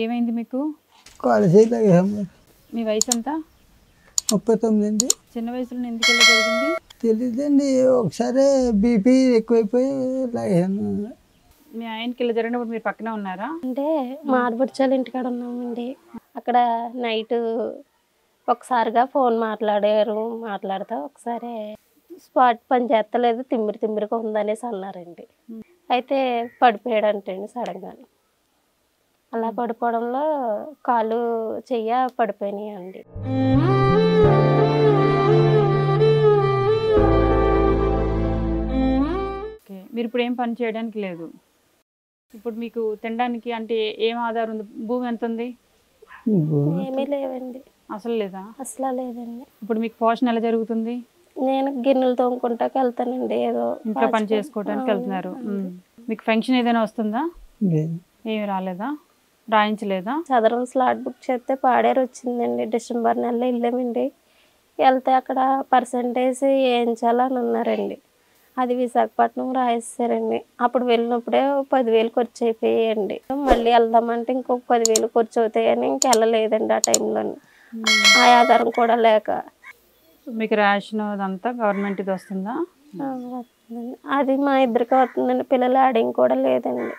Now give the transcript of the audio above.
ఏమైంది మీకు? కాలేజీలో మీ వయసు ఎంత? 39 అండి. చిన్న వయసులో ఎందుకు ఇలా జరిగింది? తెలియదండి. ఒకసారి బీపీ ఎక్కువైపోయి లాగాను. మీ ఆయనకి ఇలా జరిగినప్పుడు మీరు పక్కనే ఉన్నారా? అంటే మా ఆడపడుచాల ఇంటికాడ ఉన్నామండి. అక్కడ నైట్ ఒకసారిగా ఫోన్ మాట్లాడుతూ ఒకసారి స్పాట్ పని చేస్తలేదు, తిమ్మిరిగా ఉందనేసి అన్నారండి. అయితే పడిపోయాడంటండి సడన్గా. అలా పడిపోవడంలో కాలు చెయ్య పడిపోయినాయండి. ఓకే, మీరు ఇప్పుడు ఏం పని చేయడానికి లేదు. ఇప్పుడు మీకు తినడానికి అంటే ఏం ఆధారం ఉంది? భూమి ఎంత ఉంది? ఏమీ లేవండి. అసలు లేదా? అసలు లేదండి. ఇప్పుడు మీకు పోషణ ఎలా జరుగుతుంది? నేను గిన్నెలు తోముకుంటాకి వెళ్తానండి. ఏదో ఇంట్లో పని చేసుకోవడానికి వెళ్తున్నారు. మీకు పెన్షన్ ఏదైనా వస్తుందా? ఏమి రాలేదా? రాయించలేదా? చదరం స్లాట్ బుక్ చేస్తే పాడేరు వచ్చిందండి. డిసెంబర్ నెలలో వెళ్ళామండి. వెళ్తే అక్కడ పర్సంటేజ్ వేయించాలని అన్నారండి. అది విశాఖపట్నం రాయిస్తారండి. అప్పుడు వెళ్ళినప్పుడే 10,000 ఖర్చు అయిపోయాయండి. మళ్ళీ వెళ్దామంటే ఇంకొక 10,000 ఖర్చు అవుతాయని ఇంకెళ్ళలేదండి. ఆ టైంలోని ఆ ఆధారం కూడా లేక. మీకు రేషన్ అదంతా గవర్నమెంట్ ఇది వస్తుందా? అది మా ఇద్దరికి వస్తుందండి. పిల్లలు ఆడింగ్ కూడా లేదండి.